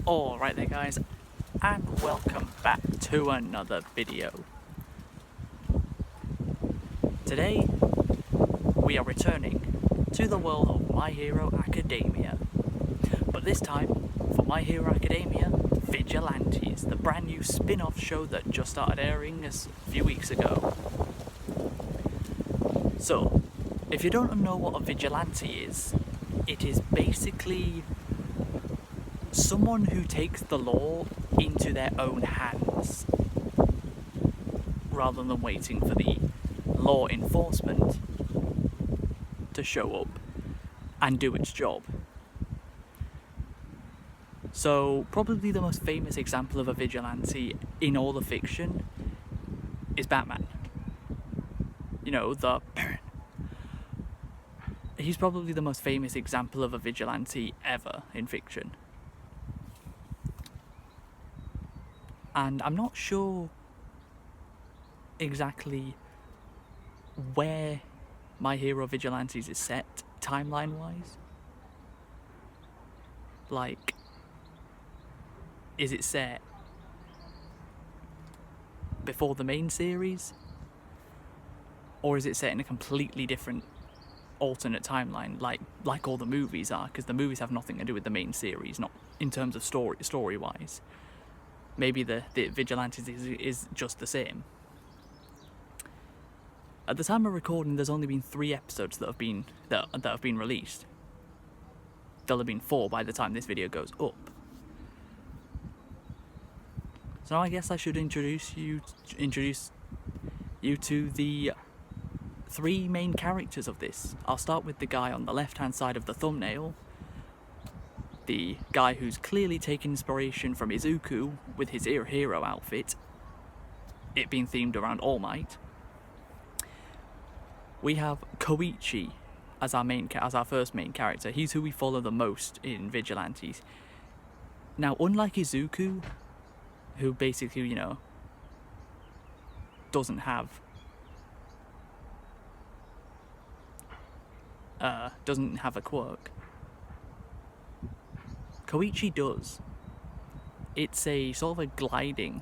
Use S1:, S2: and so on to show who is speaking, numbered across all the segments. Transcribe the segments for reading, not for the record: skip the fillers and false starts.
S1: Alright there guys, and welcome back to another video. Today, we are returning to the world of My Hero Academia. But this time, for My Hero Academia, Vigilantes, the brand new spin-off show that just started airing a few weeks ago. So, if you don't know what a vigilante is, it is basically someone who takes the law into their own hands, rather than waiting for the law enforcement to show up and do its job. So, probably the most famous example of a vigilante in all the fiction is Batman. You know, he's probably the most famous example of a vigilante ever in fiction. And I'm not sure exactly where My Hero Vigilantes is set timeline-wise. Like, is it set before the main series? Or is it set in a completely different alternate timeline, like all the movies are? Because the movies have nothing to do with the main series, not in terms of story-wise. Maybe the Vigilantes is just the same. At the time of recording, there's only been 3 episodes that have been released. There'll have been 4 by the time this video goes up. So I guess I should introduce you to the 3 main characters of this. I'll start with the guy on the left-hand side of the thumbnail. The guy who's clearly taken inspiration from Izuku with his hero outfit, it being themed around All Might. We have Koichi as our first main character. He's who we follow the most in Vigilantes. Now, unlike Izuku, who basically, you know, doesn't have a quirk, Koichi does. It's a sort of a gliding.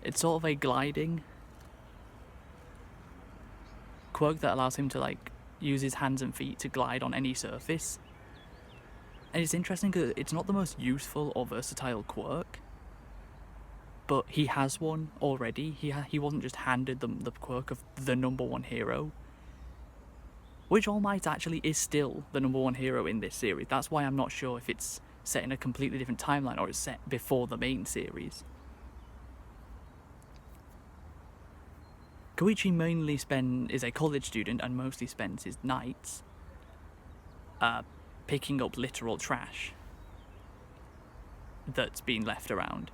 S1: It's sort of a gliding quirk that allows him to like use his hands and feet to glide on any surface. And it's interesting because it's not the most useful or versatile quirk, but he has one already. He wasn't just handed the quirk of the #1 hero, which All Might actually is still the #1 hero in this series. That's why I'm not sure if it's set in a completely different timeline or it's set before the main series. Koichi mainly is a college student and mostly spends his nights picking up literal trash that's been left around,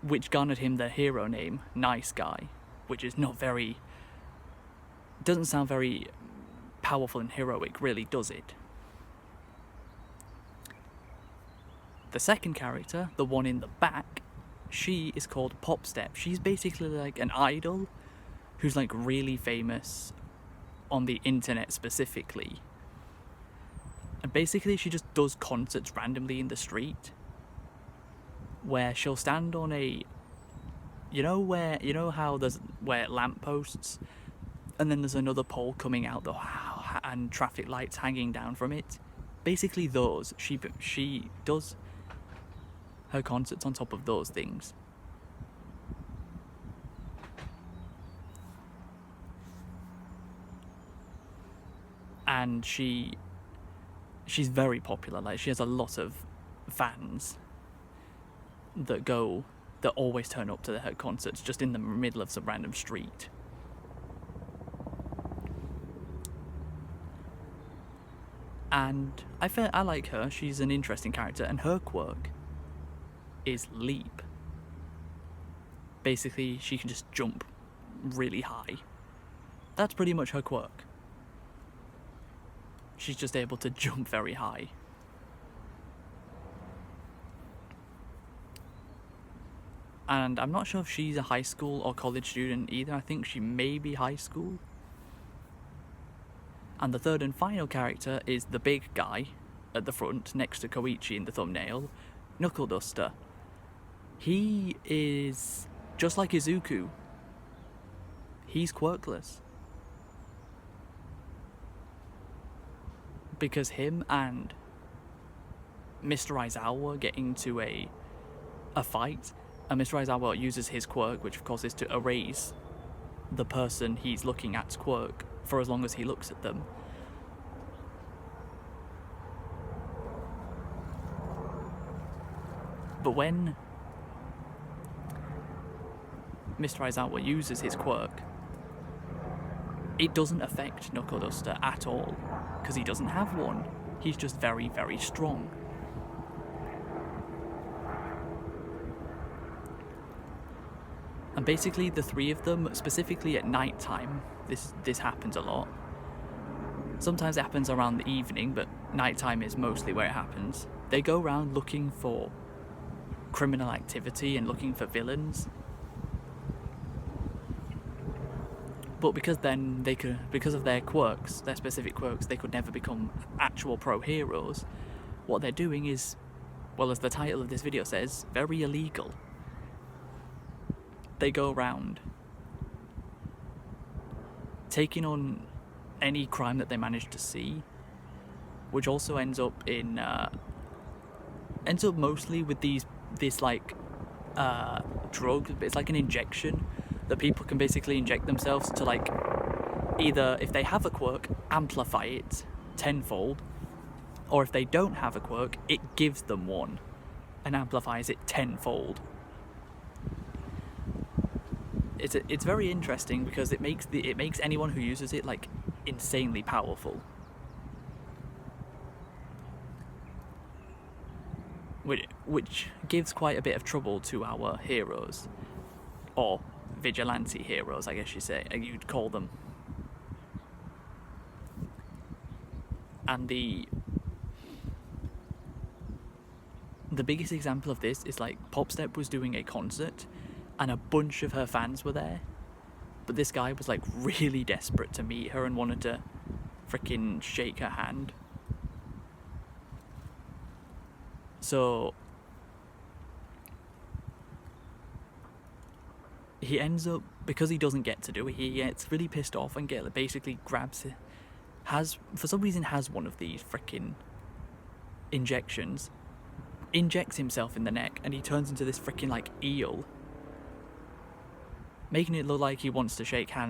S1: which garnered him the hero name Nice Guy, which is doesn't sound very powerful and heroic, really, does it? The second character, the one in the back, she is called Popstep. She's basically like an idol who's like really famous on the internet specifically. And basically she just does concerts randomly in the street, where she'll stand on where lampposts, and then there's another pole coming out and traffic lights hanging down from it. Basically those, she does her concerts on top of those things. And she's very popular. Like, she has a lot of fans that always turn up to her concerts just in the middle of some random street. And I like her. She's an interesting character, and her quirk is leap. Basically, she can just jump really high. That's pretty much her quirk. She's just able to jump very high. And I'm not sure if she's a high school or college student either. I think she may be high school. And the third and final character is the big guy at the front next to Koichi in the thumbnail, Knuckle Duster. He is just like Izuku. He's quirkless. Because him and Mr. Aizawa get into a fight, and Mr. Aizawa uses his quirk, which of course is to erase the person he's looking at's quirk for as long as he looks at them. But when Mr. Aizawa uses his quirk, it doesn't affect Knuckle Duster at all, because he doesn't have one. He's just very, very strong. And basically the three of them, specifically at night time, this happens a lot. Sometimes it happens around the evening, but nighttime is mostly where it happens. They go around looking for criminal activity and looking for villains. But because of their quirks, their specific quirks, they could never become actual pro heroes. What they're doing is, well, as the title of this video says, very illegal. They go around taking on any crime that they manage to see, which also ends up mostly with this like drug. It's like an injection that people can basically inject themselves to, like, either if they have a quirk, amplify it tenfold, or if they don't have a quirk, it gives them one and amplifies it tenfold. It's very interesting because it makes anyone who uses it, like, insanely powerful. Which gives quite a bit of trouble to our heroes, or vigilante heroes, I guess you'd call them. And the biggest example of this is, like, Popstep was doing a concert and a bunch of her fans were there, but this guy was, like, really desperate to meet her and wanted to freaking shake her hand. So he ends up, because he doesn't get to do it, he gets really pissed off and basically grabs it, for some reason has one of these freaking injections, injects himself in the neck, and he turns into this freaking, like, eel, making it look like he wants to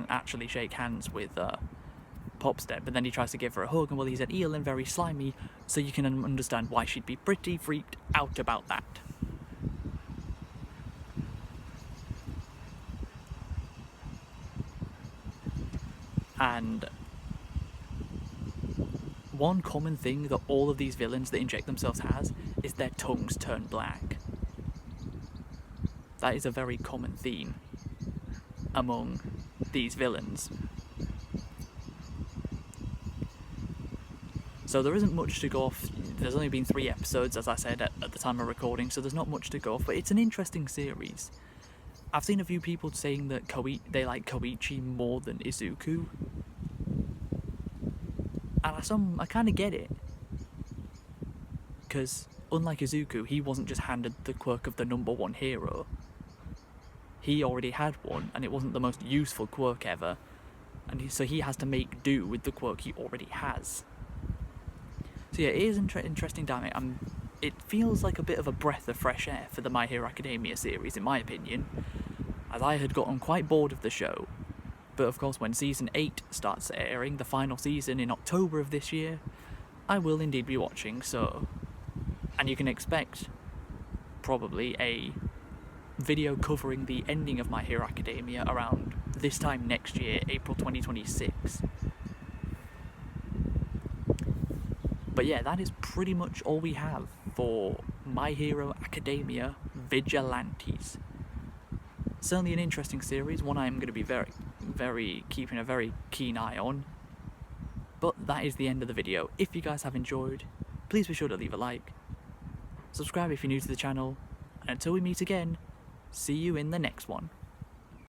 S1: actually shake hands with Popstep, but then he tries to give her a hug, and well, he's an eel and very slimy, so you can understand why she'd be pretty freaked out about that. And one common thing that all of these villains that inject themselves has is their tongues turn black. That is a very common theme among these villains. So there isn't much to go off. There's only been 3 episodes, as I said, at the time of recording, so there's not much to go off, but it's an interesting series. I've seen a few people saying that they like Koichi more than Izuku. And I kind of get it. Because, unlike Izuku, he wasn't just handed the quirk of the #1 hero. He already had one, and it wasn't the most useful quirk ever. And so he has to make do with the quirk he already has. So yeah, it is interesting dynamic. It feels like a bit of a breath of fresh air for the My Hero Academia series, in my opinion, as I had gotten quite bored of the show. But of course, when Season 8 starts airing, the final season in October of this year, I will indeed be watching, so... And you can expect, probably, a video covering the ending of My Hero Academia around this time next year, April 2026. But yeah, that is pretty much all we have for My Hero Academia Vigilantes. Certainly an interesting series, one I am going to be keeping a very keen eye on. But that is the end of the video. If you guys have enjoyed, please be sure to leave a like, subscribe if you're new to the channel, and until we meet again, See you in the next one.